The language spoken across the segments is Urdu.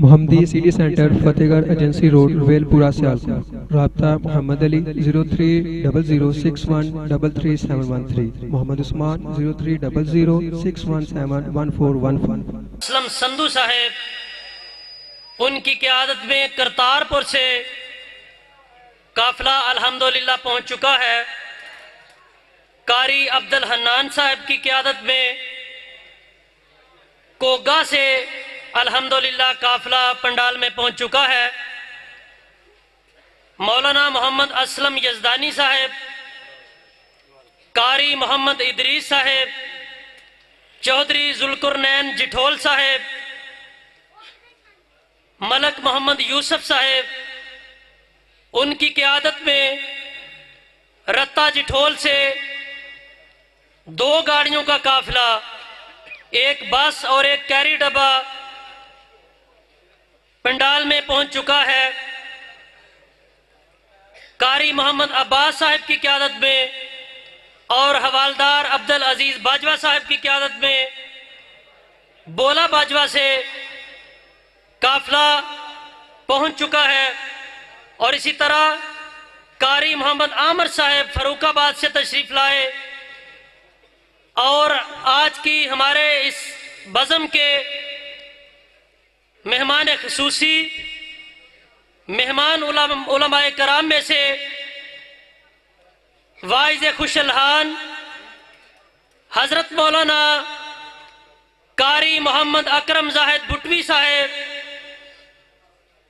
محمدی سٹی سینٹر فتح گڑھ ایجنسی روڈ ویل پورہ سیالکوٹ۔ رابطہ محمد علی 030061333713، محمد عثمان 030061711415۔ اسلم سندھو صاحب ان کی قیادت میں کرتارپور سے قافلہ الحمدللہ پہنچ چکا ہے۔ قاری عبد الحنان صاحب کی قیادت میں کوگا سے الحمدللہ قافلہ پنڈال میں پہنچ چکا ہے۔ مولانا محمد اسلم یزدانی صاحب، قاری محمد ادریس صاحب، چودھری ذوالقرنین جٹھول صاحب، ملک محمد یوسف صاحب، ان کی قیادت میں رتا جٹھول سے 2 گاڑیوں کا قافلہ، ایک بس اور ایک کیری ڈبہ پنڈال میں پہنچ چکا ہے۔ قاری محمد عباس صاحب کی قیادت میں اور حوالدار عبدالعزیز باجوہ صاحب کی قیادت میں بولا باجوہ سے قافلہ پہنچ چکا ہے، اور اسی طرح قاری محمد عامر صاحب فاروق آباد سے تشریف لائے، اور آج کی ہمارے اس بزم کے مہمان خصوصی مہمان علماء کرام میں سے واعظ خوش الحان حضرت مولانا قاری محمد اکرم زاہد بھٹوی صاحب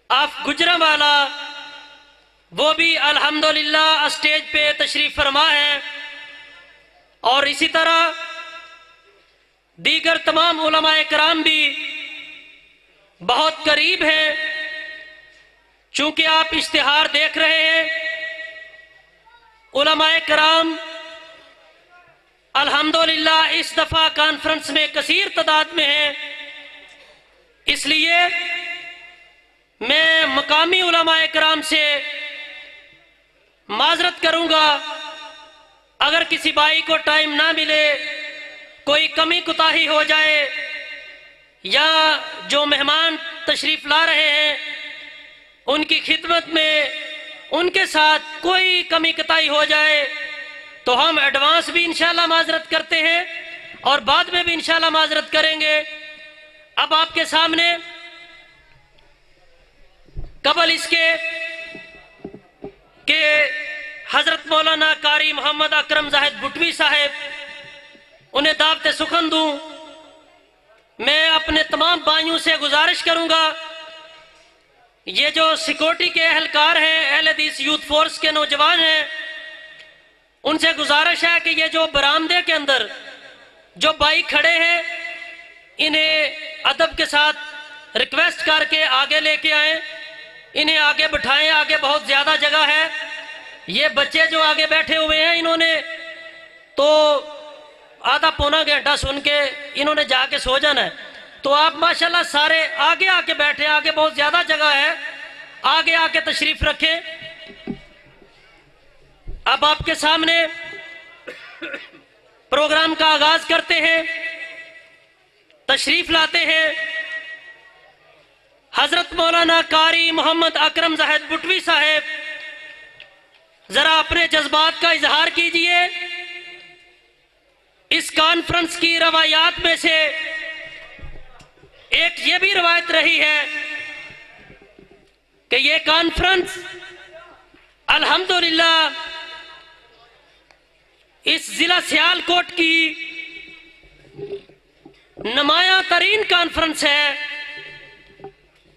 آف گجرانوالہ، وہ بھی الحمدللہ اسٹیج پہ تشریف فرما ہے، اور اسی طرح دیگر تمام علماء کرام بھی بہت قریب ہیں۔ چونکہ آپ اشتہار دیکھ رہے ہیں، علماء کرام الحمدللہ اس دفعہ کانفرنس میں کثیر تعداد میں ہیں، اس لیے میں مقامی علماء کرام سے معذرت کروں گا اگر کسی بھائی کو ٹائم نہ ملے، کوئی کمی کوتاہی ہو جائے، یا جو مہمان تشریف لا رہے ہیں ان کی خدمت میں ان کے ساتھ کوئی کمی کوتاہی ہو جائے تو ہم ایڈوانس بھی انشاءاللہ معذرت کرتے ہیں اور بعد میں بھی انشاءاللہ معذرت کریں گے۔ اب آپ کے سامنے قبل اس کے کہ حضرت مولانا قاری محمد اکرم زاہد بھٹوی صاحب انہیں دعوت سخن دوں، میں اپنے تمام بھائیوں سے گزارش کروں گا، یہ جو سیکورٹی کے اہلکار ہیں، اہل حدیث یوتھ فورس کے نوجوان ہیں، ان سے گزارش ہے کہ یہ جو برآمدے کے اندر جو بھائی کھڑے ہیں انہیں ادب کے ساتھ ریکویسٹ کر کے آگے لے کے آئیں، انہیں آگے بٹھائیں، آگے بہت زیادہ جگہ ہے۔ یہ بچے جو آگے بیٹھے ہوئے ہیں انہوں نے تو آدھا پونا گھنٹہ سن کے انہوں نے جا کے سو جانا ہے، تو آپ ماشاءاللہ سارے آگے آ کے بیٹھے، آگے بہت زیادہ جگہ ہے، آگے آ کے تشریف رکھیں۔ اب آپ کے سامنے پروگرام کا آغاز کرتے ہیں، تشریف لاتے ہیں حضرت مولانا قاری محمد اکرم زاہد بھٹوی صاحب، ذرا اپنے جذبات کا اظہار کیجئے۔ اس کانفرنس کی روایات میں سے ایک یہ بھی روایت رہی ہے کہ یہ کانفرنس الحمدللہ اس ضلع سیالکوٹ کی نمایاں ترین کانفرنس ہے،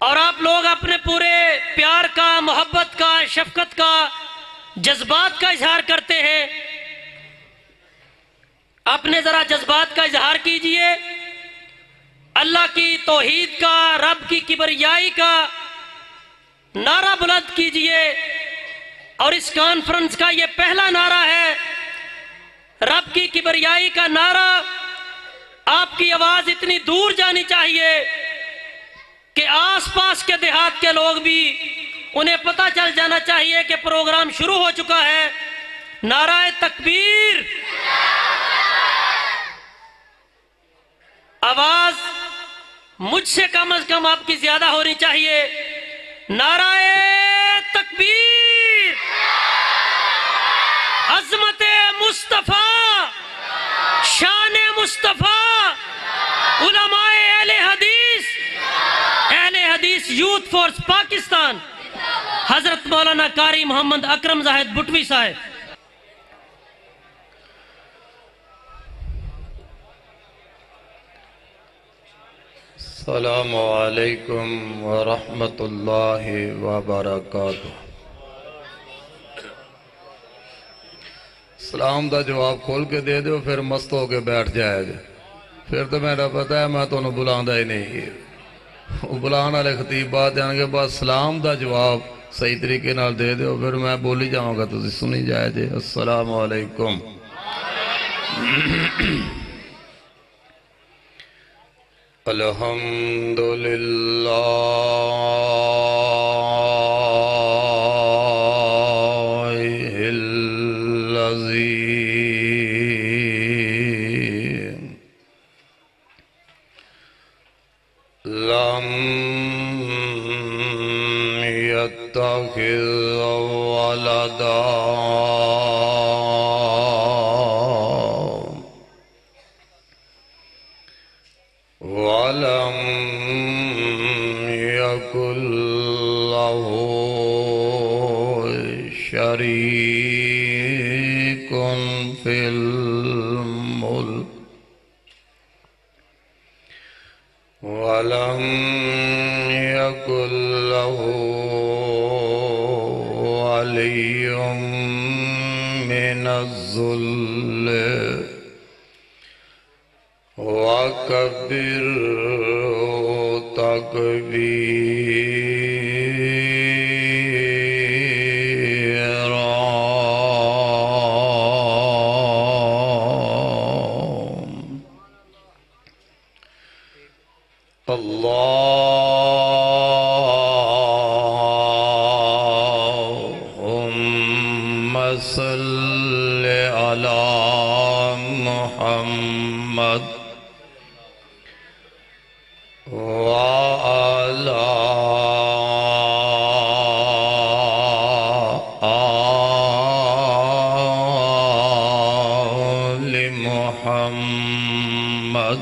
اور آپ لوگ اپنے پورے پیار کا، محبت کا، شفقت کا، جذبات کا اظہار کرتے ہیں۔ اپنے ذرا جذبات کا اظہار کیجئے، اللہ کی توحید کا، رب کی کبریائی کا نعرہ بلند کیجئے، اور اس کانفرنس کا یہ پہلا نعرہ ہے، رب کی کبریائی کا نعرہ۔ آپ کی آواز اتنی دور جانی چاہیے کہ آس پاس کے دیہات کے لوگ بھی انہیں پتہ چل جانا چاہیے کہ پروگرام شروع ہو چکا ہے۔ نعرہ تکبیر، آواز مجھ سے کم از کم آپ کی زیادہ ہونی چاہیے. نعرہ تکبیر، عظمت مصطفیٰ، شان مصطفیٰ، علماء اہل حدیث یوتھ فورس پاکستان، حضرت مولانا قاری محمد اکرم زاہد بٹوی صاحب. السلام علیکم ورحمۃ اللہ وبرکاتہ. سلام دا جواب کھول کے دے دو، پھر مست ہو کے بیٹھ جائے گا. پھر تو میرا پتہ ہے میں تمہیں بلانا ہی نہیں. وہ بلانا والے خطیب بات جان کے بعد سلام دا جواب صحیح طریقے نال دے دو، پھر میں بولی جاؤں گا تو سنی جائے جے. السلام علیکم. الحمدللہ الذی لم يتخذ ولدا ولم يكن له شريك في الملك ولم يكن له ولي من الذل وَكَبِّرْهُ تَكْبِيرًا. اللهم صل على محمد وعلى آل محمد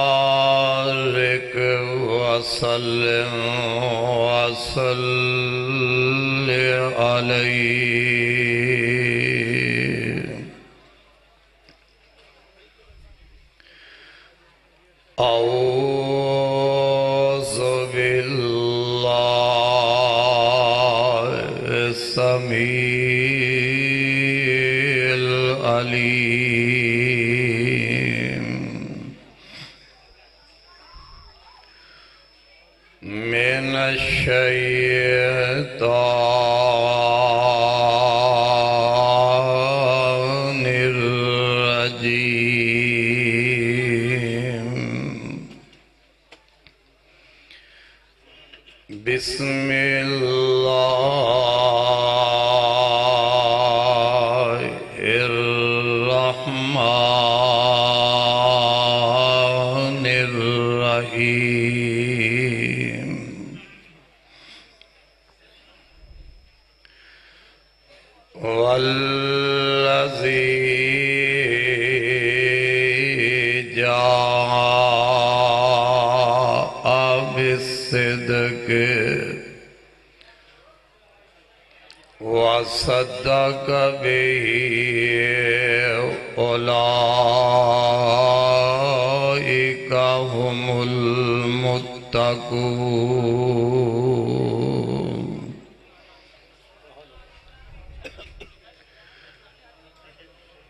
وبارك وسلم وصل عليه. أعوذ بالله السميع العليم من الشيطان الرجيم. بسم الله الرحمن الرحيم. والذي جاء بالصدق وصدق به أولئك هم المتقون.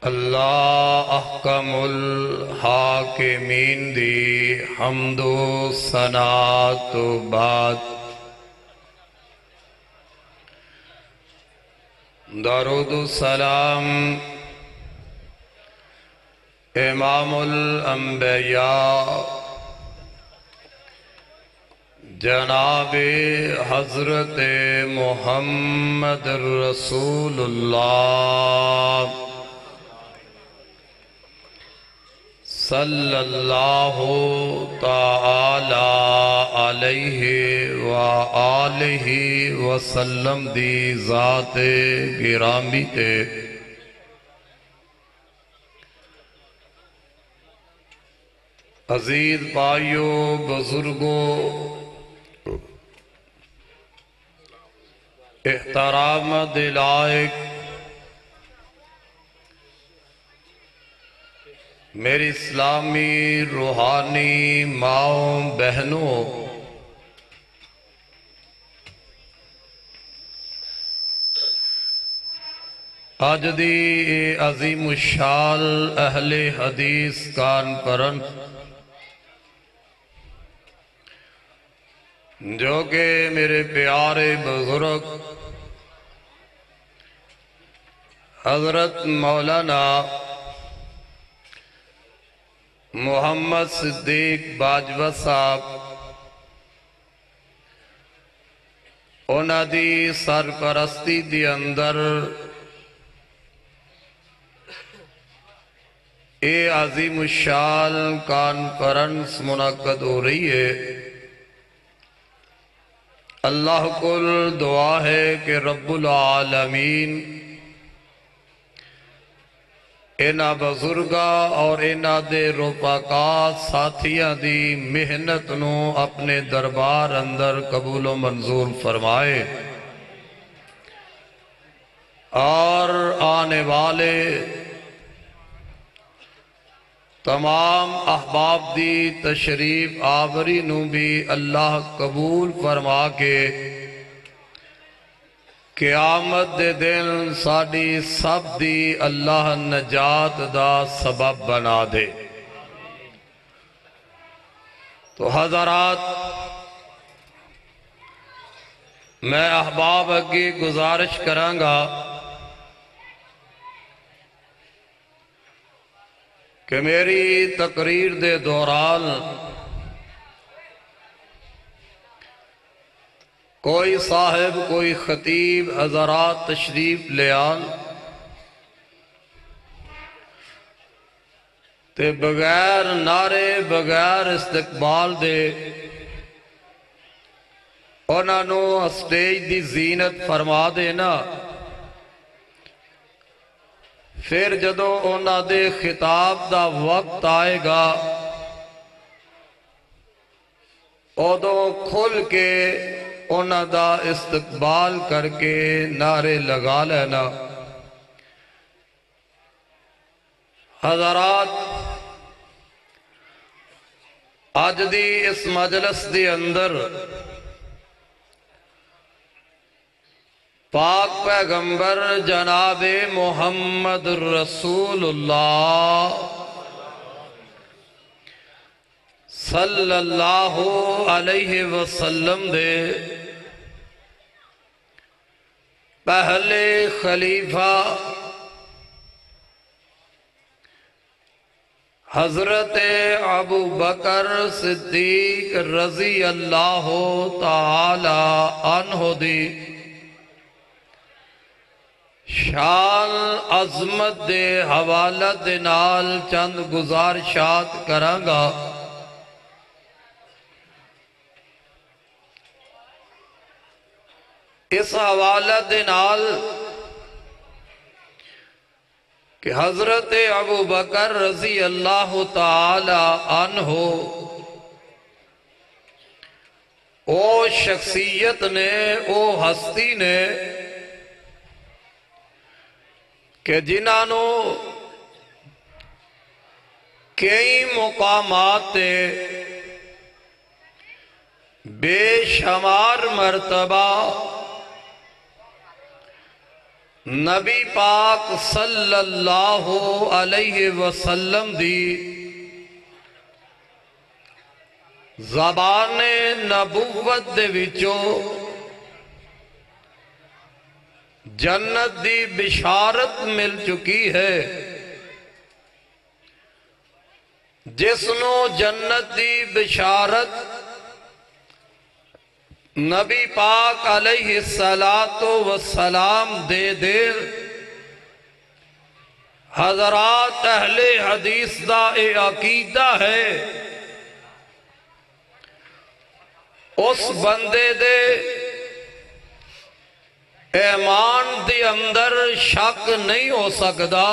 اللہ احکم الحاکمین دی حمد و ثنا تو بعد درود و سلام امام الانبیاء جناب حضرت محمد رسول اللہ صلی اللہ تعالی علیہ وآلہ وسلم دی ذات گرامی تے عزیز بھائیو بزرگو احترام دلائق میری اسلامی روحانی ماؤں بہنوں آج دی عظیم الشان اہل حدیث کانفرنس جو کہ میرے پیارے بزرگ حضرت مولانا محمد صدیق باجوہ صاحب انہاں دی سرپرستی دی اندر اے عظیم الشان کانفرنس منعقد ہو رہی ہے۔ اللہ کل دعا ہے کہ رب العالمین اینا بزرگا اور اینا دے رفقا ساتھیاں دی محنت نو اپنے دربار اندر قبول و منظور فرمائے اور آنے والے تمام احباب دی تشریف آوری نو بھی اللہ قبول فرما کے قیامت دے دن ساڑی سب دی اللہ نجات دا سبب بنا دے۔ تو حضرات میں احباب کی گزارش کرانگا کہ میری تقریر دے دوران کوئی صاحب کوئی خطیب حضرات تشریف لے آن تے بغیر نعرے بغیر استقبال دے انہاں نو اسٹیج دی زینت فرما دینا، پھر جدو انہاں دے خطاب دا وقت آئے گا ادو کھل کے انہاں دا استقبال کر کے نعرے لگا لینا۔ حضرات آج دی اس مجلس دی اندر پاک پیغمبر جناب محمد رسول اللہ صلی اللہ علیہ وسلم دے پہلے خلیفہ حضرت ابو بکر صدیق رضی اللہ تعالی عنہ دی شان عظمت دے حوالہ دے نال چند گزارشات کرانگا۔ اس حوالہ دے نال کہ حضرت ابو بکر رضی اللہ تعالی عنہ او شخصیت نے او ہستی نے کہ جنہوں کئی مقامات بے شمار مرتبہ نبی پاک صلی اللہ علیہ وسلم دی زبان نبوت دے وچوں جنت دی بشارت مل چکی ہے، جس نو جنت دی بشارت نبی پاک علیہ السلام دے دے حضرات اہل حدیث دا اے عقیدہ ہے اس بندے دے ایمان دے اندر شک نہیں ہو سکدا،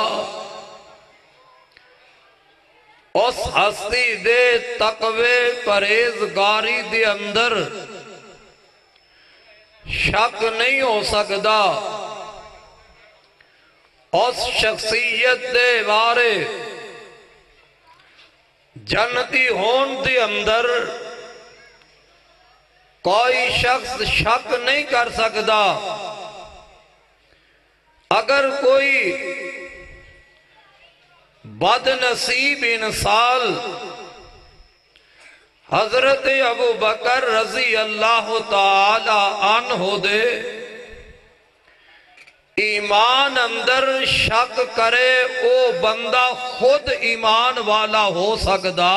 اس ہستی دے تقوی پرہیزگاری دے اندر شک نہیں ہو سکدا، اس شخصیت دے بارے جنتی ہون دے اندر کوئی شخص شک نہیں کر سکدا۔ اگر کوئی بد نصیب انسان حضرت ابو بکر رضی اللہ تعالی عنہ دے ایمان اندر شک کرے، او بندہ خود ایمان والا ہو سکدا۔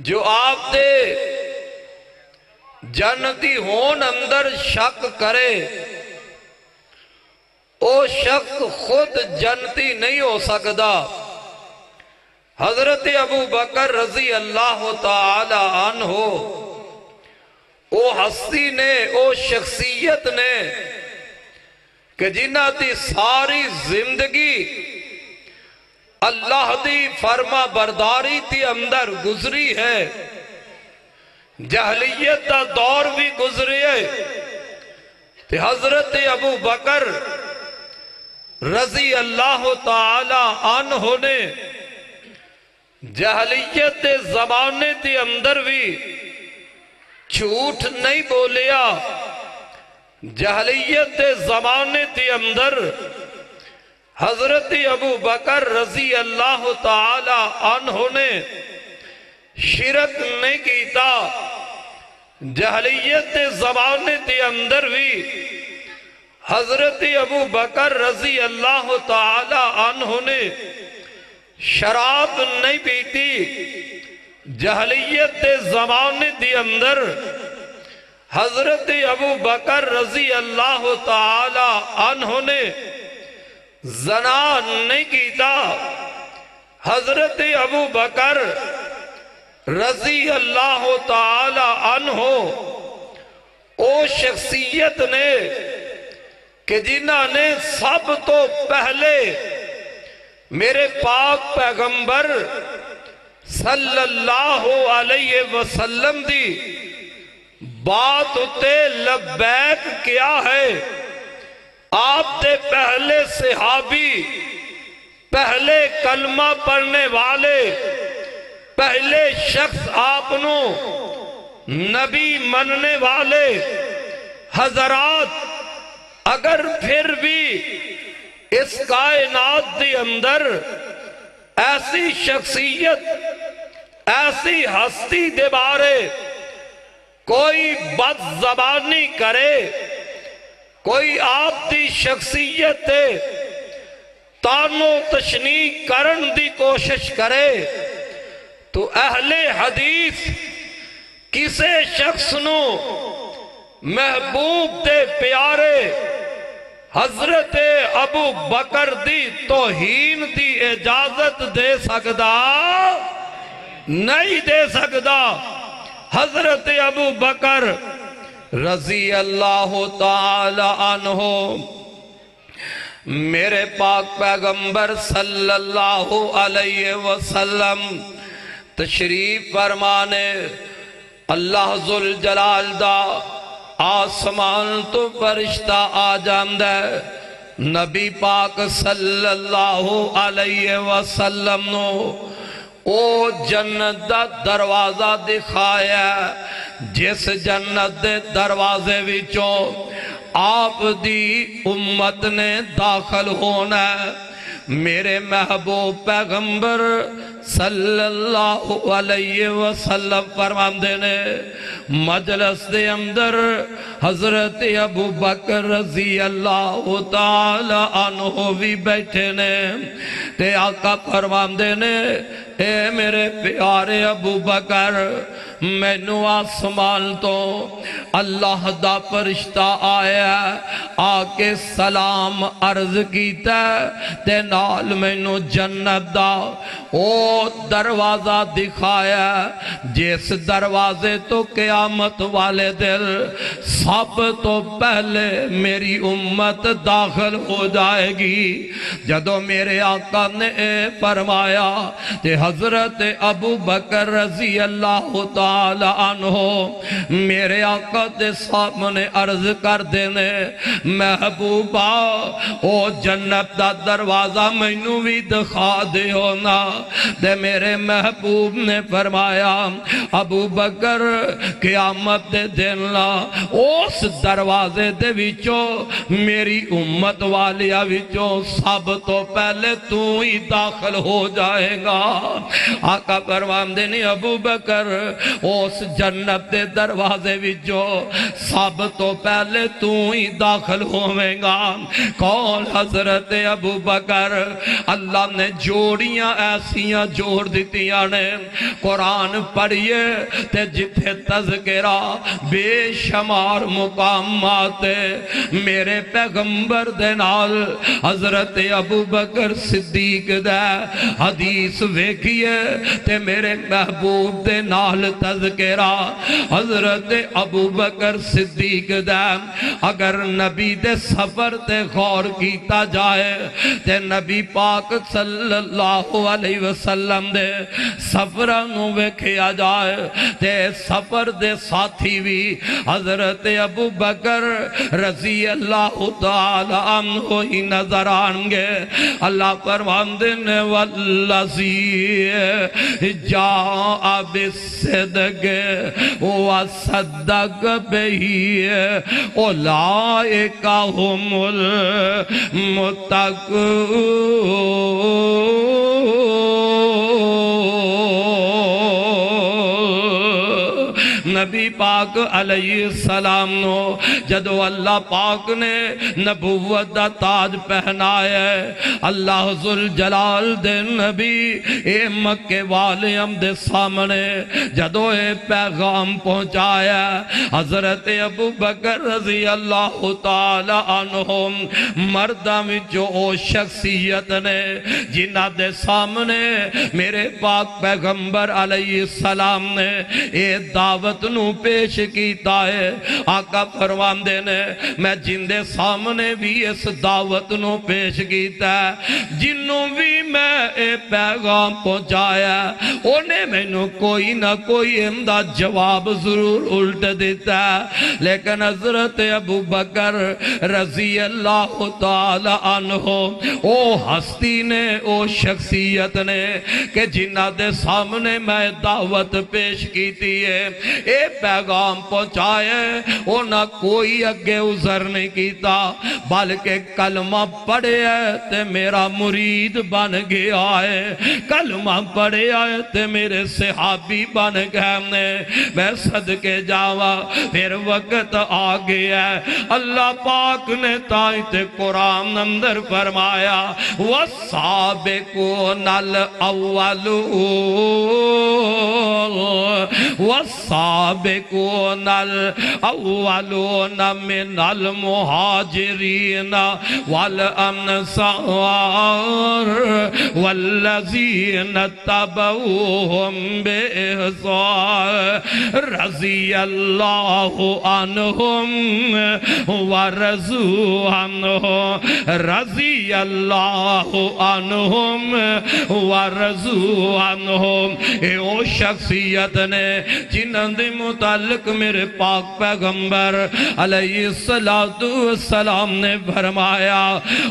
جو آپ دے جنتی ہون اندر شک کرے، او شخص خود جنتی نہیں ہو سکدا۔ حضرت ابو بکر رضی اللہ تعالی عنہ او ہستی نے، او شخصیت نے کہ جنہ دی ساری زندگی اللہ دی فرما برداری تی اندر گزری ہے، جہلیت دا دور بھی گزری ہے، تے حضرت ابو بکر رضی اللہ تعالی عنہ نے جہلیت دے زمانے دے اندر بھی جھوٹ نہیں بولیا۔ جہلیت دے زمانے دے اندر حضرت ابو بکر رضی اللہ تعالی عنہ نے شرک نہیں کیتا۔ جہلیت دے زمانے دے اندر بھی حضرت ابو بکر رضی اللہ تعالی عنہ نے شراب نہیں پیتی۔ جہلیت دے زمانے دے اندر حضرت ابو بکر رضی اللہ تعالی عنہ نے زنا نہیں کیتا۔ حضرت ابو بکر رضی اللہ تعالی عنہ او شخصیت نے کہ جنہاں نے سب تو پہلے میرے پاک پیغمبر صلی اللہ علیہ وسلم دی بات اتے لبیک کیا ہے۔ آپ دے پہلے صحابی، پہلے کلمہ پڑھنے والے، پہلے شخص آپنو نبی مننے والے حضرات، اگر پھر بھی اس کائنات کے اندر ایسی شخصیت، ایسی ہستی دے بارے کوئی بد زبانی کرے، کوئی آپ دی شخصیت تانو تشنیع کرن دی کوشش کرے، تو اہل حدیث کسے شخص نو محبوب دے پیارے حضرت ابو بکر دی توہین دی اجازت دے سکدا نہیں دے سکدا۔ حضرت ابو بکر رضی اللہ تعالی عنہ میرے پاک پیغمبر صلی اللہ علیہ وسلم تشریف فرمانے، اللہ ذوالجلال دا آسمان تو فرشتہ آ جاندہ، نبی پاک صلی اللہ علیہ وسلم نو او جنت دا دروازہ دکھایا، جس جنت دے دروازے وچوں آپ دی امت نے داخل ہونا ہے۔ میرے محبوب پیغمبر صلی اللہ علیہ وسلم فرماندے نے، مجلس دے اندر حضرت ابو بکر رضی اللہ تعالی عنہ بھی بیٹھے نے، تے آقا فرماندے نے، اے میرے پیارے ابو بکر، مینو آسمان تو اللہ دا فرشتہ آیا آ کے سلام عرض کیتا تے نال مینو جنت دا او دروازہ دکھایا جس دروازے تو قیامت والے دل سب تو پہلے میری امت داخل ہو جائے گی۔ جدو میرے آقا نے فرمایا کہ حضرت ابو بکر رضی اللہ تعالی عنہ میرے آقا دے سامنے عرض کر دینے محبوبہ او جنت دا دروازہ مینوں بھی دکھا دے ہونا دے میرے محبوب نے فرمایا ابو بکر قیامت دے دن اس دروازے دے وچوں میری امت والیا وچوں سب تو پہلے تو ہی داخل ہو جائے گا۔ آقا فرماندے نے ابو بکر اس جنت دے دروازے وچوں سب تو پہلے تو ہی داخل ہوئے گا۔ کون؟ حضرت ابو بکر۔ اللہ نے جوڑیاں ایسیاں جوڑ دیتیاں نے قرآن پڑھئے تے جتھے تذکرہ بے شمار مقامات میرے پیغمبر دے نال حضرت ابو بکر صدیق دے حدیث ویکھئے تے میرے محبوب دے نال تذکرہ حضرت ابو بکر صدیق دے۔ اگر نبی دے سفر تے غور کیتا جائے تے نبی پاک صلی اللہ علیہ وسلم دے سفرانوں ویکھیا جائے تے سفر دے ساتھی بھی حضرت ابو بکر رضی اللہ تعالی عنہ ہی نظر آنگے۔ اللہ فرماندے نے والذی جاء بالصدق وصدق بہ اولئک هم نبی پاک علیہ السلام نو جدو اللہ پاک نے نبوت دا تاج پہنایا اللہ ذوالجلال دے نبی اے مکے والے ہم دے سامنے جدو اے پیغام پہنچایا حضرت ابو بکر رضی اللہ تعالی عنہم مردہ میں جو او شخصیت نے جنہ دے سامنے میرے پاک پیغمبر علیہ السلام نے اے دعوت نو پیش کیتا ہے۔ آقا فرماندے نے میں جن دے سامنے بھی اس دعوت نو پیش کیتا ہے جنوں بھی میں اے پیغام پہنچایا انہیں میں نو کوئی نہ کوئی امدہ جواب ضرور الٹ دیتا ہے، لیکن حضرت ابو بکر رضی اللہ تعالی عنہ او ہستی نے او شخصیت نے کہ جنہ دے سامنے میں دعوت پیش کیتی ہے اے پیغام پہنچائے انہاں کوئی اگے عذر نہیں کیتا بلکہ کلمہ پڑھے ہے تے میرا مرید بن گیا ہے، کلمہ پڑھے ہے تے میرے صحابی بن گئے۔ میں صدقے جاوا پھر وقت آگیا ہے اللہ پاک نے تائت قرآن اندر فرمایا وَالسَّابِقُونَ وَالسَّابِقُونَ الْأَوَّلُونَ مِنَ الْمُهَاجِرِينَ وَالْأَنصَارِ وَالَّذِينَ اتَّبَعُوهُم بِإِحْسَانٍ رضی اللہ عنہم ورضوا عنہ رضی اللہ عنہم ورضوا عنہم۔ اے او شخصیت نے جنہاں دے متعلق میرے پاک پیغمبر علیہ السلام نے فرمایا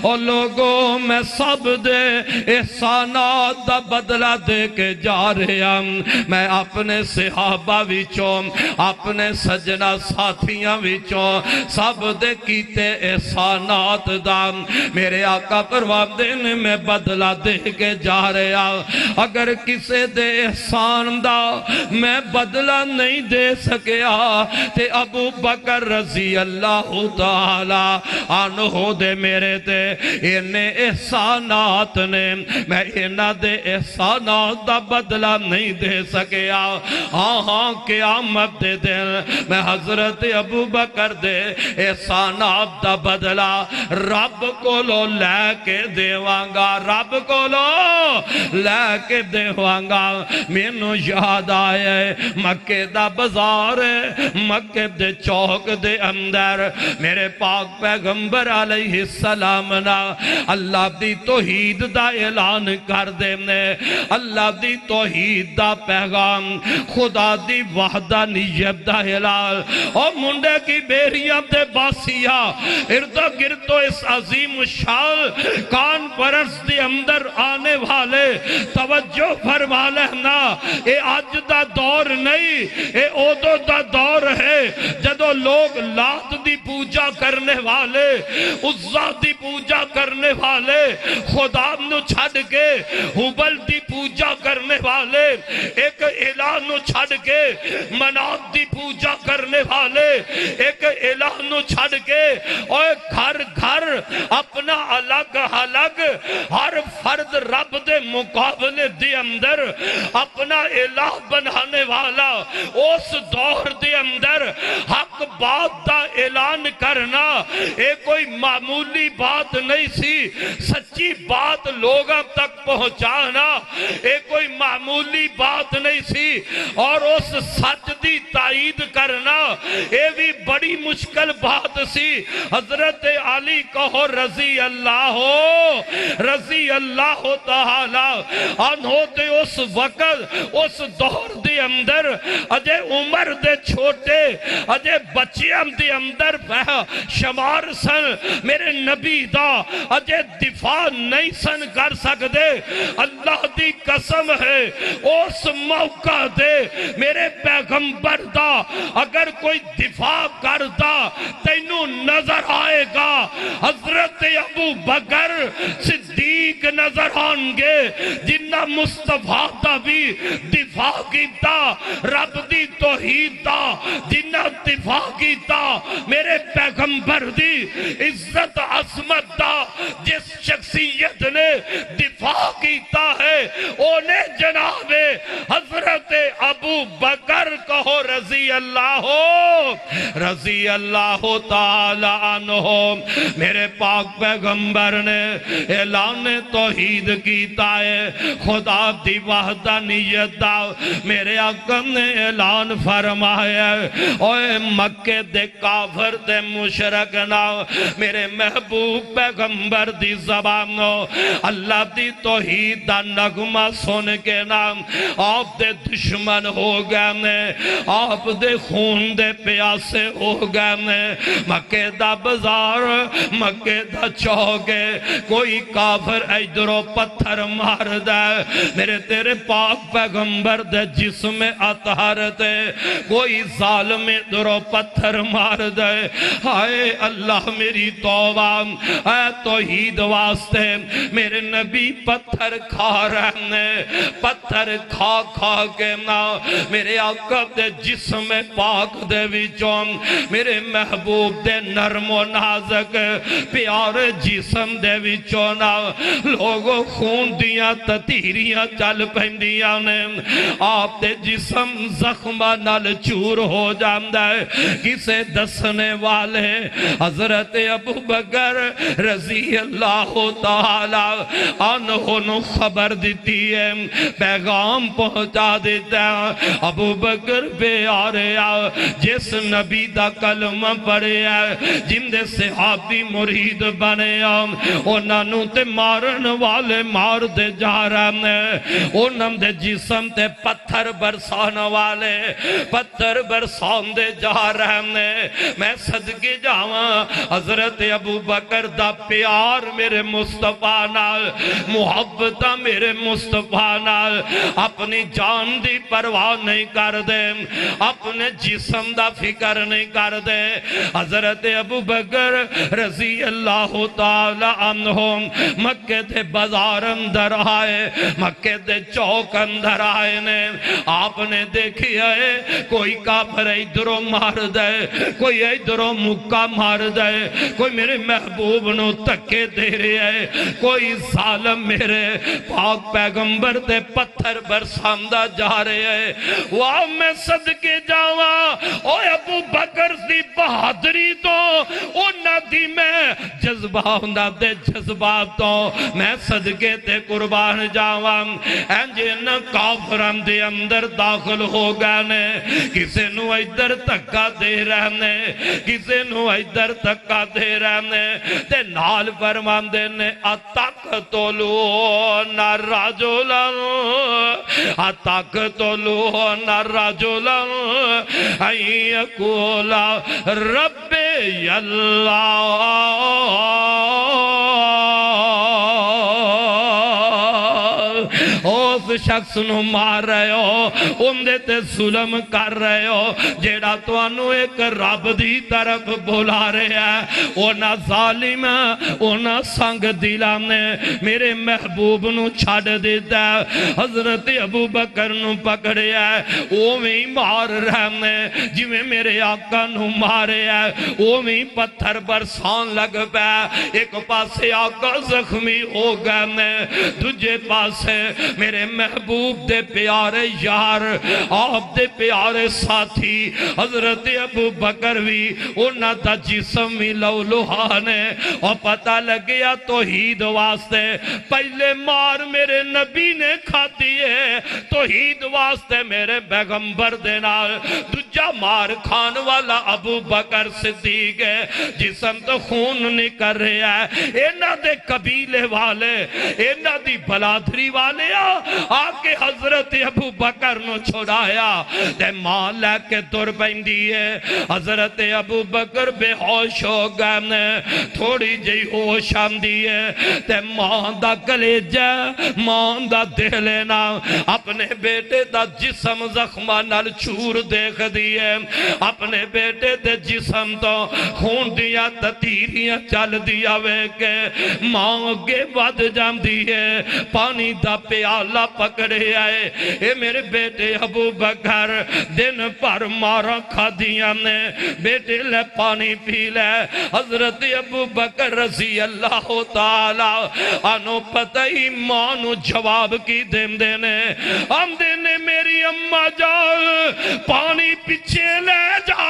اور لوگوں میں سب دے احسانات دا بدلہ دے کے جا رہے ہم، میں اپنے صحابہ وچوں اپنے سجنہ ساتھیاں وچوں سب دے کیتے احسانات دا میرے آقا فرماندے نے میں بدلہ دے کے جا رہا۔ اگر کسے دے احسان دا میں بدلہ نہیں دے سکیا تے ابو بکر رضی اللہ تعالی عنہ دے میرے تے انہیں احسانات نے میں انہ دے احسانات دا بدلہ نہیں دے سکیا ہاں قیامت دے دن میں حضرت ابو بکر دے احسانات دا بدلہ رب کو لو لے کے دیوانگا رب کو لو لے کے دیوانگا مینو یاد آئے مکے دا بازار مکے دے چوک دے اندر میرے پاک پیغمبر علیہ السلام نا اللہ دی توحید دا اعلان کر دے نے اللہ دی توحید دا پیغام خدا دی وحدانیت دا اعلان اور منڈے کی بیریاں دے باسیا اردا گرد تو اس عظیم شان کانفرنس دے اندر آنے والے توجہ فرما لینا اے آج دا دور نہیں اے اودو دا دور ہے جدو لوگ لات دی پوجا کرنے والے عزا دی پوجا کرنے والے خدا نو چھڑ کے حبل دی پوجا کرنے والے ایک الہ نو چھڑ کے منات دی پوجا کرنے والے ایک الہ نو چھڑ کے اور گھر گھر اپنا الگ الگ ہر فرد رب دے مقابلے دے اندر اپنا الہ بنانے والا اس دور دے اندر حق بات دا اعلان کرنا ایک کوئی معمولی بات نہیں سی سچی بات لوگوں تک پہنچانا ایک کوئی معمولی بات نہیں سی اور اس سچ دی تائید کرنا یہ بھی بڑی مشکل بات سی حضرت علی کہو رضی اللہ تعالی عنہ تے اس وقت اس دور دے اندر اجے عمر دے چھوٹے اجے بچیاں دے اندر شمار سن میرے نبی دا اجے دفاع نہیں سن کر سکتے اللہ دی قسم ہے اس موقع دے میرے پیغمبر دا اگر کوئی دفاع کردا تینوں نظر آئے گا حضرت ابو بکر صدیق نظر آنگے جنہ مصطفیٰ دا بھی دفاع کیتا رب دی توحید دا جنہ دفاع کیتا میرے پیغمبر دی عزت عظمت دا جس شخصیت نے دفاع کیتا ہے انہیں جناب حضرت ابو بکر کہو رضی اللہ تعالی عنہ میرے پاک پیغمبر نے اعلان توحید کیتا ہے خدا دی وحدانیت دا میرے آقا نے اعلان فرمایا اوے مکے دے کافر دے مشرک نا میرے محبوب پیغمبر دی زبانو اللہ دی توحید دا نغمہ سن کے نام آپ دے دشمن ہو گئے نے آپ دے خون دے پیاسے ہو گئے نے مکے دا بازار مکے دا چوکے کوئی کافر ادھروں پتھر مار دے میرے تیرے پاک پیغمبر دے جسم اطہر دے کوئی ظالم ادھروں پتھر مار دے ہائے اللہ میری توبہ اے توحید واسطے میرے نبی پتھر کھا رہنے پتھر کھا کھا کے نا میرے آقا دے جسم پاک دے وچوں میرے محبوب دے نرم و نازک پیارے جسم دے وچوں نا لوگوں خون دیاں تتیریاں چل پہندیاں نے آپ دے جسم زخمہ نال چور ہو جاندہ ہے کسے دسنے والے حضرت ابو بکر رضی اللہ تعالی عنہ نو خبر دیتی ہے پیغام پہنچا دیتا ہے ابو بکر بے آریا جس نبی دا کلمہ پڑھے ہے جن دے صحابی مرید بنے انہاں نو تے مارن والے مار دے جا رہے انہاں دے جسم تے پتھر برسان والے پتھر برسان دے جا رہے میں صدقے جاواں حضرت ابو بکر دا پیار میرے مصطفیٰ نال محبتہ میرے مصطفیٰ نال اپنی جان دی پرواہ نہیں کر دے اپنے جسم دا فکر نہیں کر دے حضرت ابو بکر رضی اللہ تعالی عنہم مکے دے بازار اندر آئے مکے دے چوک اندر آئے نے آپ نے دیکھی ہے کوئی کافر ادھروں مار دے کوئی ادھروں مکہ مار دے کوئی میرے محبوب نو تکے دے رہے ہے کوئی ظالم میرے پاک پیغمبر دے پتھر برساندہ جا رہے ہے واہ میں صدقے جاواں او ابو بکر دی بہادری تو انہاں دی میں جذبہ دے جذبات تو میں صدقے تے قربان جاواں انجن کافران دے اندر داخل ہو گئے نے کسے نو ادھر تکا دے رہنے کسے نو ادھر تکا دے رہنے تے نال فرمان دے نے اتقتلون رجلا اتقتلون رجلا ان یقول ربی اللہ اس شخص نو مار رہے ہو اندے تے ظلم کر رہے ہو جیڑا تو انو ایک رب دی طرف بلا رہے ہیں اونا ظالم اونا سنگ دلام نے میرے محبوب نو چھاڑ دیتا ہے حضرت ابو بکر نو پکڑے ہے او میں مار رہنے جی میں میرے آقا نو مارے ہے او میں پتھر برسان لگ پہ ایک پاسے آقا زخمی ہو گئے نے دجھے پاسے میرے محبوب دے پیارے یار آپ دے پیارے ساتھی حضرت ابو بکر بھی انہاں دا جسم بھی لو لوہانے اور پتہ لگیا توحید واسطے پہلے مار میرے نبی نے کھا دیئے توحید واسطے میرے پیغمبر دینار دجا مار کھان والا ابو بکر صدیق ہے جسم تو خون نہیں کر رہا ہے اینا دے قبیلے والے اینا دی بلادری والے آکے حضرت ابو بکر نو چھوڑایا تے ماں لے کے دور بیندی ہے حضرت ابو بکر بے ہوش ہو گئے تھوڑی جی ہوش آندی ہے تے ماں دا کلیجہ ماں دا دہلینا اپنے بیٹے دا جسم زخمہ نال چور دیکھ دیئے اپنے بیٹے دے جسم تو خون دیا تتیریاں چل دیا وے کے ماں کے بد جام دیئے پانی دا پیالہ پکڑے آئے اے میرے بیٹے ابو بکر دن پر مارا کھا دیا نے بیٹے لے پانی پی لے حضرت ابو بکر رضی اللہ تعالی انو پتہ ہی مانو جواب کی دیم دینے ہم دینے میری اممہ جال پانی پیچھے لے جا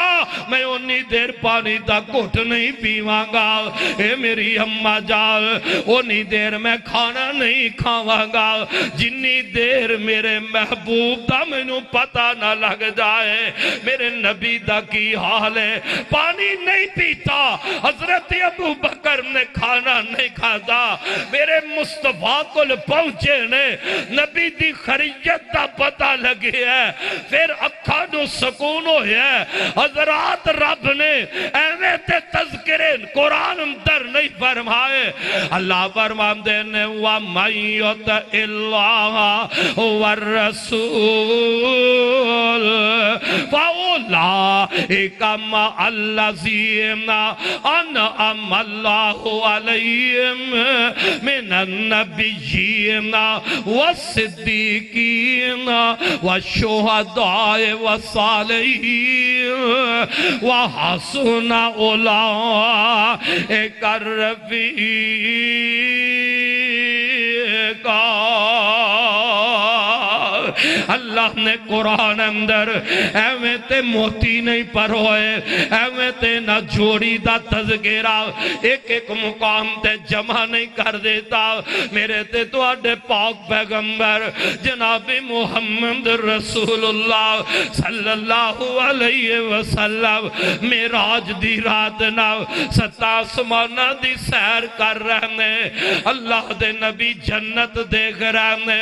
میں انی دیر پانی دا گھٹ نہیں پیواں گا اے میری اممہ جال انی دیر میں کھانا نہیں کھاواں گا جنی دیر میرے محبوب دا منو پتہ نہ لگ جائے میرے نبی دا کی حال ہے پانی نہیں پیتا حضرت ابو بکر نے کھانا نہیں کھاتا میرے مصطفیٰ کو پہنچے نے نبی دی خریت دا پتہ لگے ہے پھر اکھا نو سکون ہوئے ہے حضرات رب نے ایوے تے تذکرے قرآن اندر نہیں فرمائے اللہ فرمان دینے وَمَن يُطِعِ اللَّهَ وَالرَّسُولَ فَأُولَٰئِكَ مَعَ الَّذِينَ أَنْعَمَ اللَّهُ عَلَيْهِمْ مِنَ النَّبِيِّينَ وَالصِّدِّيقِينَ وَالشُّهَدَاءِ وَالصَّالِحِينَ وَحَسُنَ أُولَٰئِكَ رفیقا اللہ نے قرآن اندر ایویں تے موتی نہیں پر ہوئے ایویں تے نہ جوڑی دا تذکرہ ایک ایک مقام تے جمع نہیں کر دیتا میرے تے تو آڈے پاک پیغمبر جناب محمد رسول اللہ صلی اللہ علیہ وسلم معراج دی رات نہ ستا آسمانہ دی سیر کر رہنے اللہ دے نبی جنت دیکھ رہنے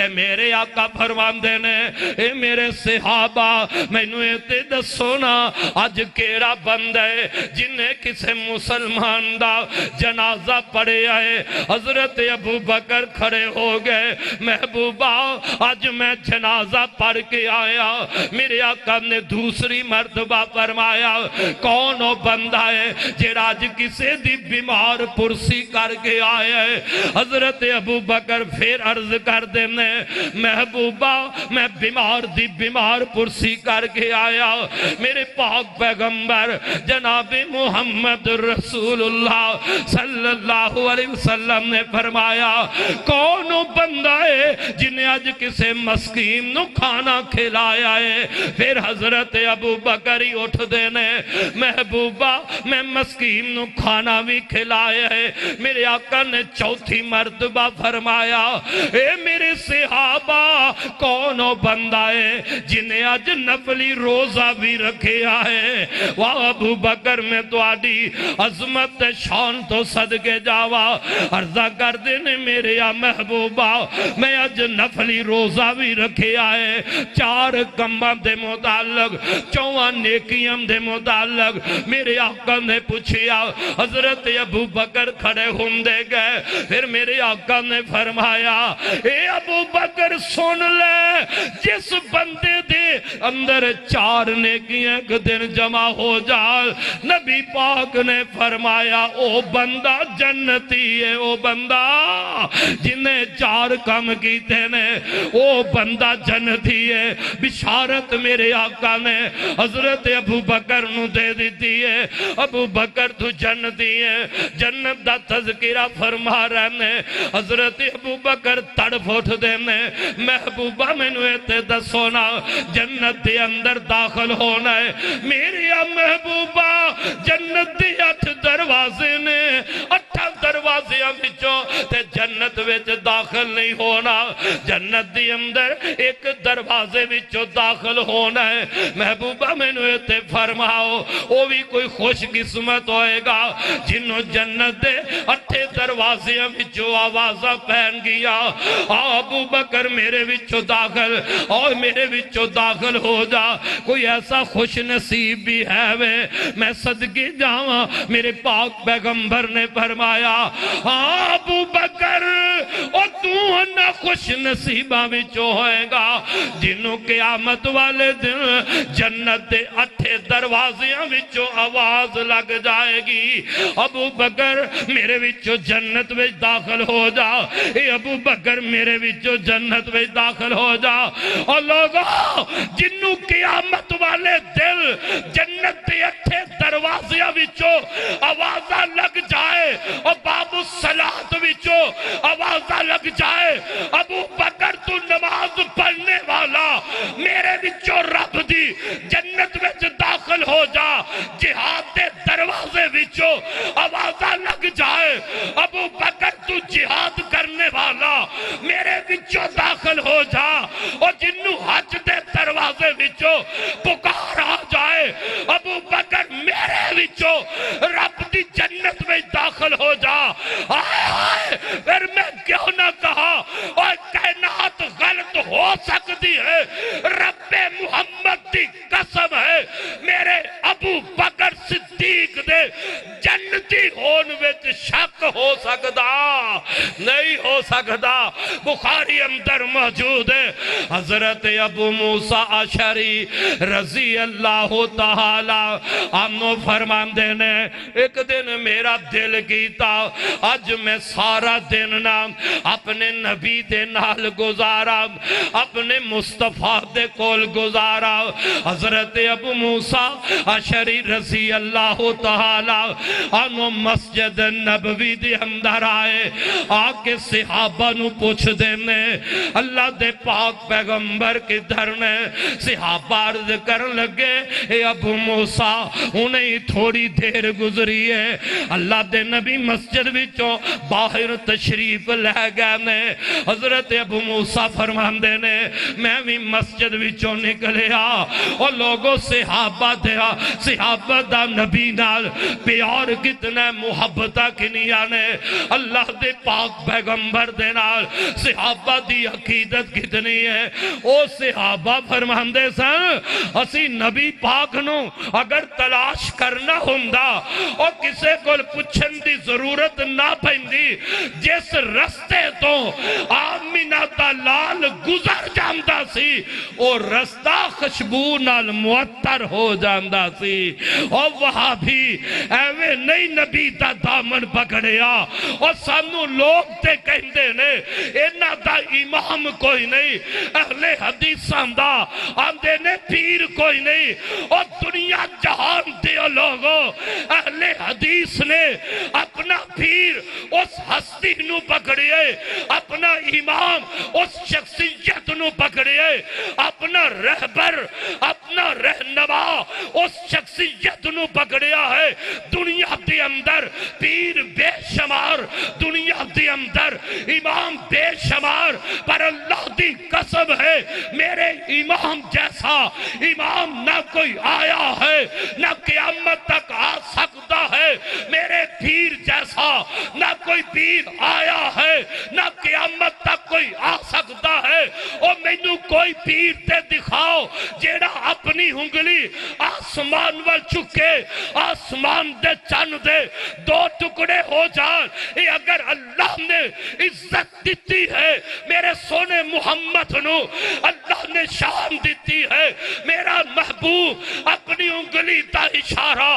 تے میرے آقا فرماندے نے اے میرے صحابہ مینوں تے دسو نا اج کیڑا بندہ ہے جنہیں کسے مسلمان دا جنازہ پڑھے آئے حضرت ابو بکر کھڑے ہو گئے محبوبہ آج میں جنازہ پڑھ کے آیا میرے آقا نے دوسری مرتبہ فرمایا کون وہ بندہ ہے جیڑا آج کسے دی بیمار پرسی کر کے آیا ہے حضرت ابو بکر پھر عرض کر دینے محبوبہ میں بیمار پرسی کر کے آیا میرے پاک پیغمبر جناب محمد رسول اللہ صلی اللہ علیہ وسلم نے فرمایا کون وہ بندہ ہے جنہیں آج کسے مسکین نو کھانا کھلایا ہے پھر حضرت ابو بکر ہی اٹھ دینے محبوبہ میں مسکین نو کھانا بھی کھلایا ہے میرے آقا نے چوتھی مرتبہ فرمایا اے میرے صحابہ کون وہ بندہ ہے جنہیں آج نفلی روزہ بھی رکھے آئے واہ ابو بکر میں تو آڈی عظمت شان تو صدقے جاوا عرضہ کر دینے میرے یا محبوبہ میں آج نفلی روزہ بھی رکھے آئے 4 کمباں دے متعلق 4 نیکیاں دے متعلق میرے آقا نے پوچھیا حضرت ابو بکر کھڑے ہوندے گئے پھر میرے آقا نے فرمایا اے ابو بکر سن لے جس بندے دے اندر 4 نیکیاں ایک دن جمع ہو جا نبی پاک نے فرمایا او بندہ جنتی ہے او بندہ جنہیں 4 کام کیتے نے او بندہ جنتی ہے بشارت میرے آقا نے حضرت ابو بکر نو دے دیتی ہے ابو بکر تو جنتی ہے جنت دا تذکرہ فرما رہنے حضرت ابو بکر تڑپ اٹھ دینے محبوبہ میں نوے تے دسونا جنت دے اندر داخل ہونا ہے میری محبوبہ جنت دی 8 دروازے نے 8 دروازیاں بچوں تے جنت وچ داخل نہیں ہونا جنت دی اندر ایک دروازے بچوں داخل ہونا ہے محبوبہ میں نوے تے فرماؤ وہ بھی کوئی خوش قسمت ہوئے گا جنہوں جنت دے 8 دروازیاں بچوں آوازہ پہن گیا ابو بکر میرے بچوں داخل اور میرے بچوں داخل ہو جا کوئی ایسا خوش نصیب بھی ہے میں صدقے جاواں میرے پاک پیغمبر نے فرمایا ابو بکر اور تو نہ خوش نصیبہ بچوں ہوئے گا جنہوں قیامت والے دن جنت دے 8 دروازیاں بچوں آواز لگ جائے گی ابو بکر میرے بچوں جنت وچ داخل ہو جا اے ابو بکر میرے بچوں جنت وچ داخل ہو جا اور لوگوں جنہوں قیامت والے دل جنت دے 8 دروازیاں وچوں آوازہ لگ جائے اور باب الصلاۃ وچوں آوازہ لگ جائے ابو بکر تو نماز پڑھنے والا میرے وچوں رب دی جنت وچ داخل ہو جا جہاد دے دروازے وچوں آوازہ لگ جائے ابو بکر تو جہاد کرنے والا میرے وچوں داخل ہو جا اور جنوں حج دے دروازے وچوں پکار آ جائے ابو بکر میرے وچوں رب دی جنت میں داخل ہو جا آئے پھر میں کیوں نہ کہا اور کائنات غلط ہو سکتی ہے رب محمد دی قسم ہے میرے ابو بکر صدیق دے جنتی ہون وچ شک ہو سکتا نہیں ہو سکتا بخاری اندر موجود ہے حضرت ابو موسیٰ اشعری رضی اللہ تعالی عنہ فرماندے نے ایک دن میرا دل کیتا آج میں سارا دن نام اپنے نبی دے نال گزارا اپنے مصطفیٰ دے کول گزارا حضرت ابو موسیٰ اشعری رضی اللہ تعالی عنہ مسجد نبوی دے اندر آئے آکے صحابہ نو پوچھ دینے اللہ دے پاک پیغمبر کی دھرنے صحابہ عرض کر لگے اے ابو موسیٰ انہیں تھوڑی دیر گزری ہے اللہ دے نبی مسجد وچوں باہر تشریف لے گئے نے حضرت ابو موسیٰ فرماندے نے میں بھی مسجد وچوں نکلیا اور لوگوں صحابہ دیا صحابہ دا نبی نال پیار کتنے محبتہ کنیا نے اللہ دے پاک پیغمبر پیغمبر دے نال صحابہ دی عقیدت کتنی ہے. او صحابہ فرماندے سن اسی نبی پاک نو اگر تلاش کرنا ہوندا اور کسے کو پوچھن دی ضرورت نہ پیندی. جس رستے تو آمینہ دا لال گزر جاندا سی او رستہ خوشبو نال معطر ہو جاندا سی. اور وہاں بھی ایویں نہیں نبی دا دامن پکڑیا اور سانو لوگ تے کہندے نے انہاں دا امام کوئی نہیں, اہل حدیثاں دا آندے نے پیر کوئی نہیں. اور دنیا جہان دے لوگوں اہل حدیث نے اپنا پیر اس ہستی نو پکڑیے, اپنا امام اس شخصیت نو پکڑیے, اپنا رہبر اپنا رہنما اس شخصیت نو پکڑیا ہے. دنیا دے اندر پیر بے شمار, دنیا دے اندر امام بے شمار, پر اللہ دی قسم ہے میرے امام جیسا امام نہ کوئی آیا ہے نہ قیامت تک آ سکتا ہے. میرے پیر جیسا نہ کوئی پیر آیا ہے نہ قیامت تک کوئی آ سکتا ہے. اور مینوں کوئی پیر تے دکھاؤ جیڑا اپنی انگلی آسمان وال چکے آسمان دے چن دے دو ٹکڑے ہو جان. اے اگر اللہ نے عزت دیتی ہے میرے سونے محمد نو, اللہ نے شان دیتی ہے, میرا محبوب اپنی انگلی تا اشارہ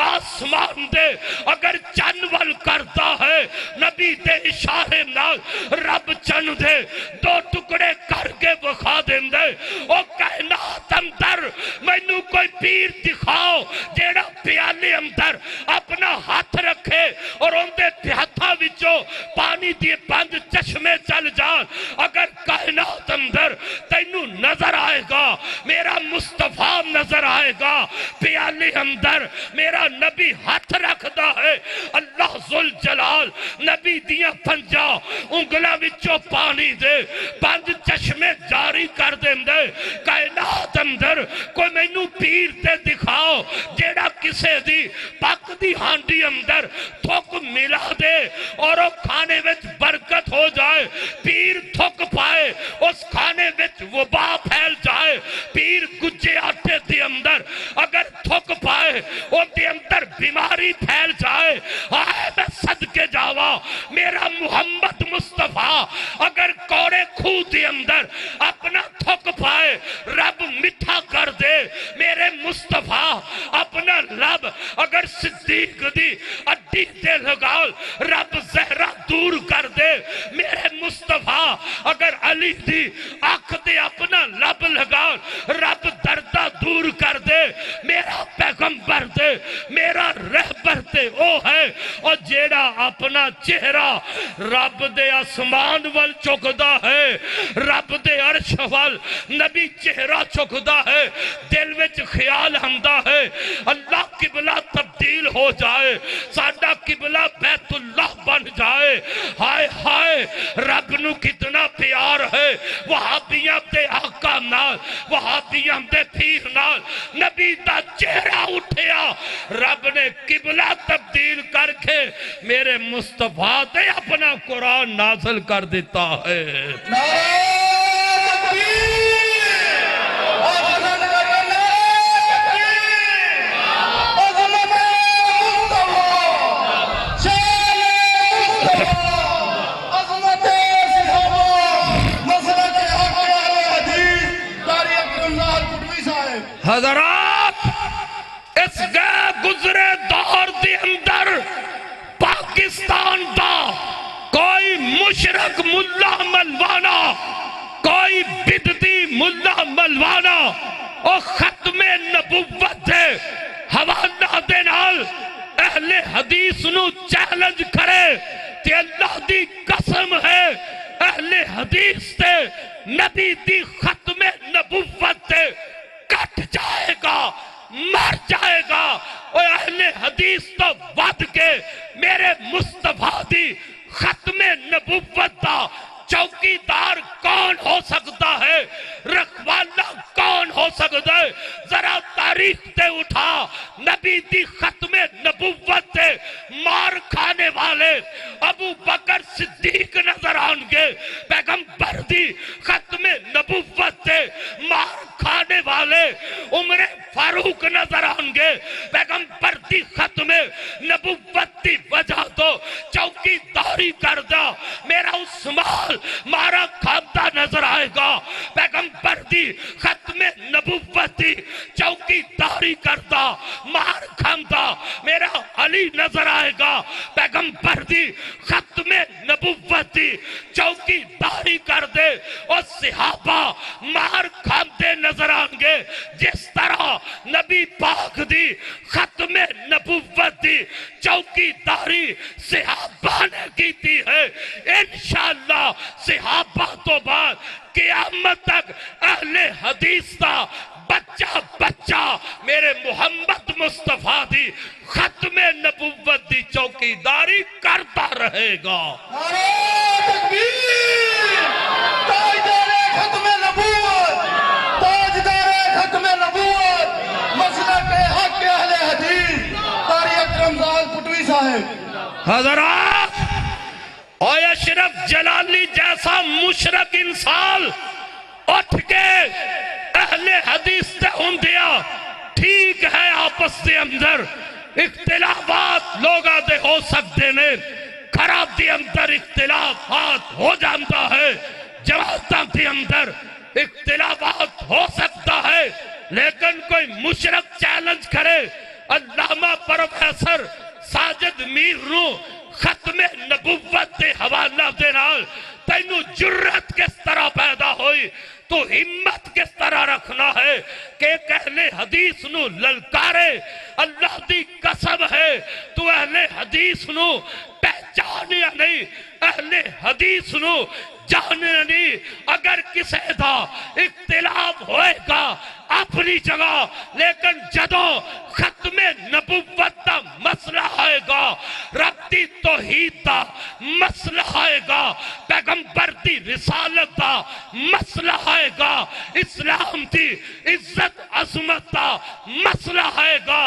آسمان دے اگر چن وال کرتا ہے نبی دے اشارے نال رب چن دے دو ٹکڑے کر کے بخا دیں دے. او کائنات اندر مینوں کوئی پیر دکھاؤ جیڑا پیالے اندر اپنا ہاتھ رکھے اور ان دے ہاتھاں وچوں پانی دی 5 چشمے چل جان. اگر کائنات اندر تینوں نظر آئے گا میرا مصطفیٰ نظر آئے گا, پیالے اندر میرا نبی ہاتھ رکھدا ہے, اللہ ذوالجلال نبی دیاں 5 انگلاں وچوں پانی دے 5 چشمے جاری کر دیندے. کائنات اندر کوئی مینوں پیر تے دکھاؤ جیڑا کسے دی پک دی ہانڈی اندر تھوک ملا دے اور وہ کھانے وچ برکت ہو جائے. پیر تھوک پائے اس کھانے وچ وبا پھیل جائے. پیر گجے آٹے دے اندر اگر تھوک پائے وہ دے اندر بیماری پھیل جائے. آئے میں صدقے جاوا میرا محمد مصطفیٰ اگر کوڑے کھو دے اندر اپنا تھوک پائے رب مٹھا کر دے. میرے مصطفیٰ اپنا لب اگر صدیق دی اڈی دے لگال رب زہرہ دور کر دے. میرے مصطفیٰ اگر علی دی آنکھ دے اپنا لب لگال رب دردہ دور کر دے. میرا پیغمبر دے میرا رہبر دے او ہے اور جیڑا اپنا چہرہ رب دے آسمان وال چکدا ہے, رب دے عرش وال نبی چہرہ چکدا ہے. دل وچ خیال ہندا ہے اللہ قبلہ تبدیل ہو جائے, ساڈا قبلہ بیت اللہ بن جائے. ہائے ہائے رب نو کتنا پیار ہے وہابیاں دے آقا نال, وہابیاں دے پیر نال. نبی دا چہرہ اٹھیا رب نے قبلہ تبدیل کر کے میرے مصطفیٰ دے اپنا قرآن نازل کر دیتا ہے. حضرات اس گئے گزرے دور دے اندر پاکستان دا کوئی مشرک ملا ملوانا, کوئی بدتی ملا ملوانا اور ختم نبوت دے حوالہ دے نال اہل حدیث نو چیلنج کرے تے اللہ دی قسم ہے اہل حدیث تے نبی دی ختم نبوت تے کٹ جائے گا, مر جائے گا. اور اہل حدیث تو ود کے میرے مصطفیٰ دی ختم نبوت دا چوکیدار کون ہو سکتا ہے, رکھوالا کون ہو سکتا ہے؟ ذرا تاریخ تے اٹھا نبی دی ختم نبوت تے مار کھانے والے ابو بکر صدیق نظر آن پیغمبر دی ختم نبوت دی وجہ تو چوکیداری کردا میرا عثمان مارا کھاتا نظر آئے گا، پیغمبر دی ختم نبوت دی چوکیداری کردا مار کھاندا میرا علی نظر آئے گا، پیغمبر دی ختم نبوت دی چوکیداری کر دے اور صحابہ مار کھاندے نظر آنگے جس طرح نبی پاک دی ختم نبوت دی چوکیداری صحابہ نے کی ہے۔ انشاءاللہ صحابہ تو بعد قیامت تک اہل حدیث تا بچہ بچہ میرے محمد مصطفیٰ دی ختم نبوت دی چوکیداری کرتا رہے گا۔ نعرہ تکبیر! تاجدار ختم نبوت، تاجدار ختم نبوت، مسلک حق اہل حدیث قاری اکرم زاہد بٹوی صاحب۔ حضرات، اور اشرف جلالی جیسا مشرک انسان اٹھ کے اہل حدیث تے ہندیا ٹھیک ہے آپس دے اندر اختلافات لوگا دے ہو سکتے نے، خراب دے اندر اختلافات ہو جانتا ہے، جماعتاں دے اندر اختلافات ہو سکتا ہے، لیکن کوئی مشرک چیلنج کرے علامہ پروفیسر ساجد میر نو ختم نبوت دے حوالہ دے نال تینو جرت کس طرح پیدا ہوئی، تو ہمت کس طرح رکھنا ہے کہ ایک اہل حدیث نو للکارے، اللہ دی قسم ہے تو اہل حدیث نو پہچانیا نہیں، اہل حدیث نو جانے نہیں۔ اگر کسی دا اختلاف ہوئے گا اپنی جگہ، لیکن جدوں ختم نبوت دا مسئلہ آئے گا، رب دی توحید دا مسئلہ آئے گا، پیغمبر دی رسالت دا مسئلہ آئے گا، اسلام دی عزت عظمت دا مسئلہ آئے گا،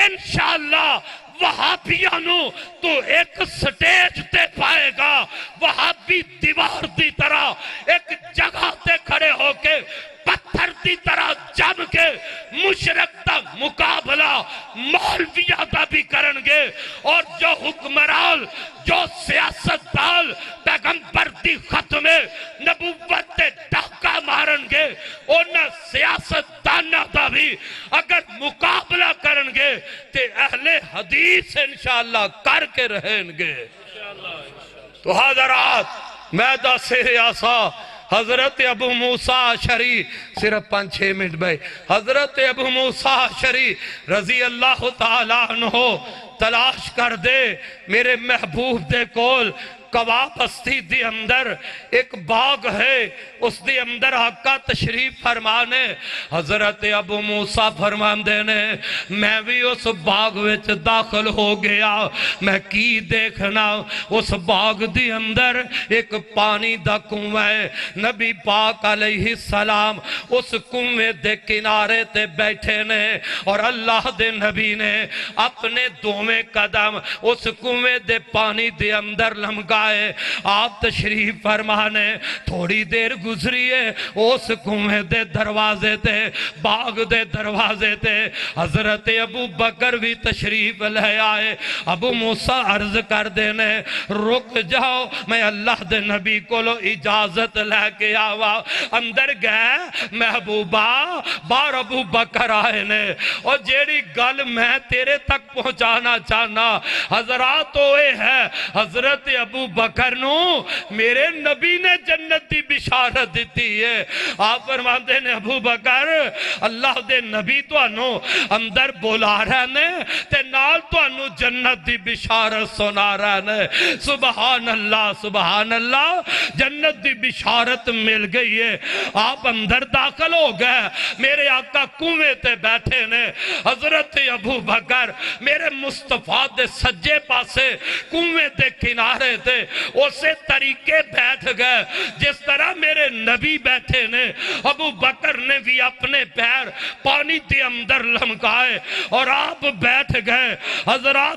انشاءاللہ وہابیانو تو ایک سٹیج تے پائے گا، وہابی دیوار دی طرح ایک جگہ تے کھڑے ہو کے پتھر دی طرح جم کے مشرک دا مقابلہ مولویہ دا بھی کرنگے، اور جو حکمران جو سیاست دال پیغمبر دی ختم نبوت تے ڈاکہ مارنگے، انہاں سیاست دانا دا بھی اگر مقابلہ کرنگے تے اہل حدیث انشاءاللہ کر کے رہنگے۔ تو حضرات میں دا سہر آسا حضرت ابو موسیٰ اشعری صرف 5-6 منٹ بھائی، حضرت ابو موسیٰ اشعری رضی اللہ تعالیٰ عنہ تلاش کر دے میرے محبوب دے کول کوا بستی دی اندر ایک باغ ہے، اس دی اندر آقا تشریف فرمانے، حضرت ابو موسیٰ فرماندے نے میں بھی اس باغ وچ داخل ہو گیا، میں کی دیکھنا اس باغ دی اندر ایک پانی دا کنویں ہے، نبی پاک علیہ السلام اس کنویں دے کنارے تے بیٹھے نے، اور اللہ دے نبی نے اپنے دوویں قدم اس کنویں دے پانی دے اندر لمگائے، آپ تشریف فرمانے، تھوڑی دیر گزریے اس کنویں دے دروازے تے باغ دے دروازے تے حضرت ابو بکر بھی تشریف لے آئے، ابو موسیٰ عرض کر دینے رک جاؤ میں اللہ دے نبی کو لو اجازت لے کے آوا، اندر گئے محبوبہ بار ابو بکر آئے نے، اور جیڑی گل میں تیرے تک پہنچانا چاہنا حضرات ہوئے ہے، حضرت ابو بکر نو میرے نبی نے جنت دی بشارت دیتی ہے، آپ فرماتے نے ابو بکر اللہ دے نبی تو انو اندر بولا رہنے تے نال تو انو جنت دی بشارت سنا رہنے، سبحان اللہ جنت دی بشارت مل گئی ہے، آپ اندر داخل ہو گئے، میرے آقا کنویں تے بیٹھے نے، حضرت ابو بکر میرے مصطفیٰ دے سجے پاسے کنویں دے کنارے تے اسے طریقے بیٹھ گئے جس طرح میرے نبی بیٹھے نے، ابو بکر نے بھی اپنے پیر پانی دے اندر لمکائے اور آپ بیٹھ گئے، حضرات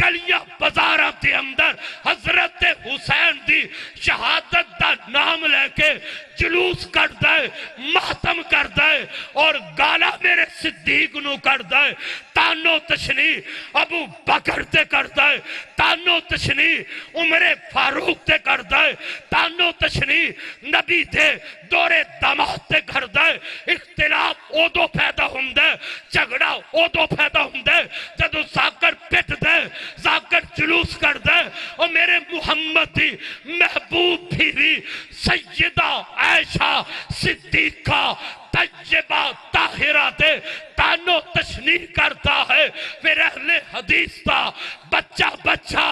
گلیاں بازاراں دے اندر حضرت حسین دی شہادت دا نام لے کے جلوس کر دے، ماتم کر دے اور گالا میرے صدیق نو کر دے، تانو تشنی ابو بکر تے کر دے، تانو تشنی عمر فاروق تے کر دے، تانو تشنی نبی دے دور داماد تے کر دے۔ اختلاف اودو پیدا ہوندے، جھگڑا اودو پیدا ہوندے جدو زاکر پٹ دے، زاکر جلوس کر دے اور میرے محمد دی محبوب بیوی سیدہ عائشہ صدیقہ طیبہ طاہرہ دے تانو تشنیح کرتا ہے۔ پھر اہل حدیث دا بچہ بچہ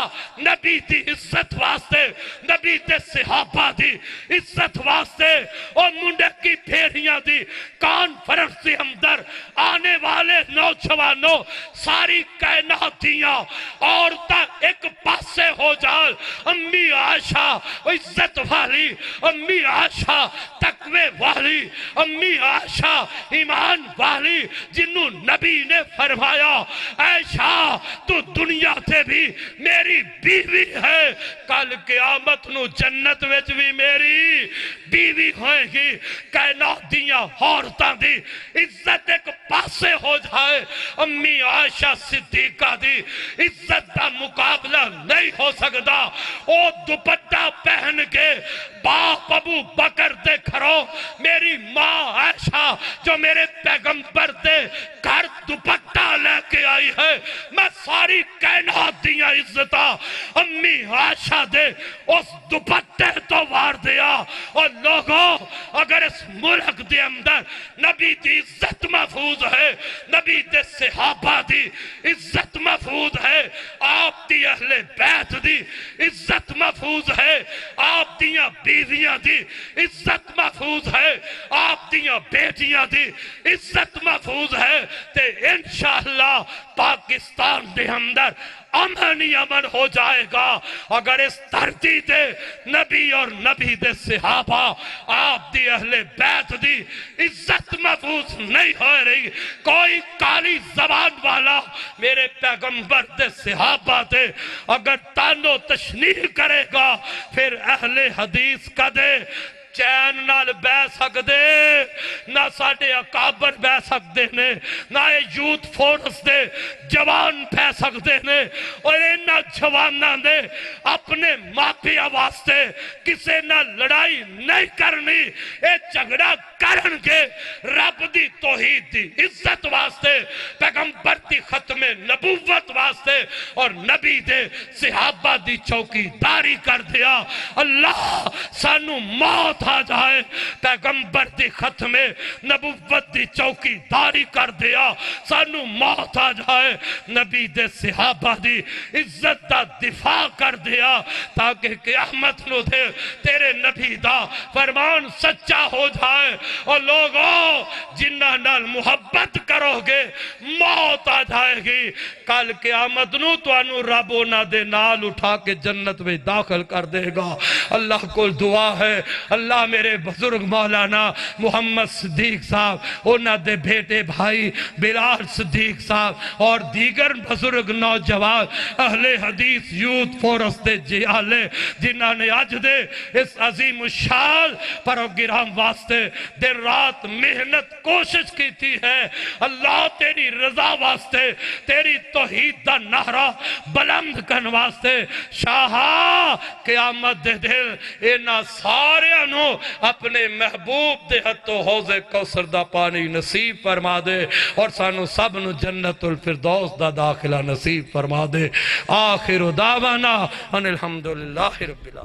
نبی دی عزت واسطے، نبی دے صحابہ دی عزت واسطے اور منڈے کی پھیریاں دی کانفرنس دی اندر آنے والے نوجوانوں ساری کائنات دیاں عورتاں ایک پاسے ہو جال، امی عائشہ عزت والی، امی عائشہ تقوی والی، امی عائشہ ایمان والی، جنہوں نبی نے فرمایا عائشہ تو دنیا تے بھی میری بیوی ہے، کل قیامت نو جنت وچ بھی میری بیوی ہوئے گی۔ کائنات دیاں عورتاں دی عزت ایک پاسے ہو جائے، امی عائشہ صدیقہ دی عزت دا مقابلہ نہیں ہو سکتا۔ او دوپٹہ پہن کے باپ ابو بکر دے گھروں میری ماں عائشہ جو میرے پیغمبر دے گھر دوپٹہ لے کے آئی ہے، میں ساری کائنات دیاں عزتاں امی عائشہ دے اس دوپٹے تو وار دیا۔ اور لوگوں اگر اس ملک دے اندر نبی دی عزت محفوظ ہے، نبی دے صحابہ دی عزت محفوظ ہے، آپ دی اہل بیت دی عزت محفوظ ہے، آپ دیاں بیویاں دی عزت محفوظ ہے، آپ دیاں بیٹیاں دی عزت محفوظ ہے، تے انشاءاللہ پاکستان دے اندر امن ہی امن ہو جائے گا۔ اگر اس دھرتی دے نبی اور نبی دے صحابہ آپ دی اہل بیت دی عزت محفوظ نہیں ہو رہی، کوئی کالی زبان والا میرے پیغمبر دے صحابہ دے اگر تانو تشنیح کرے گا، پھر اہل حدیث کا دے چین نال بہ سکدے نہ ساڈے اکابر بہ سکدے نے، نہ یوتھ فورس دے جوان بہ سکدے نے، اور انہاں جواناں نے اپنے ماپیاں واسطے کسے نہ لڑائی نہیں کرنی، اے جھگڑا کرن کے رب دی توحید دی عزت واسطے، پیغمبر دی ختم نبوت واسطے اور نبی دے صحابہ دی چوکی داری کر دیا۔ اللہ سانو موت آ جائے، پیغمبر دی ختم نبوت دی چوکی داری کر دیا، سانو موت آ جائے، نبی دے صحابہ دی عزت دا دفاع کر دیا، تاکہ قیامت نو دے تیرے نبی دا فرمان سچا ہو جائے۔ اور لوگوں جنہ نال محبت کرو گے موت آ جائے گی، کل قیامت نو تو انو رب نہ دے نال اٹھا کے جنت میں داخل کر دے گا۔ اللہ کو دعا ہے، اللہ میرے بزرگ مولانا محمد صدیق صاحب، انہ دے بیٹے بھائی بلال صدیق صاحب اور دیگر بزرگ نوجوان اہل حدیث یوتھ فورس دے جیالے جنہ نے آج دے اس عظیم الشان پروگرام واسطے دن رات محنت کوشش کی تھی ہے، اللہ تیری رضا واسطے، تیری توحید دا نعرہ بلند کرن واسطے، شاہا قیامت دے دل اینا سارے انو اپنے محبوب دے ہتھوں حوض کوثر دا پانی نصیب فرما دے، اور سانو سب نو جنت الفردوس دا داخلہ نصیب فرما دے۔ آخر دعوانا ان الحمدللہ رب العالمین۔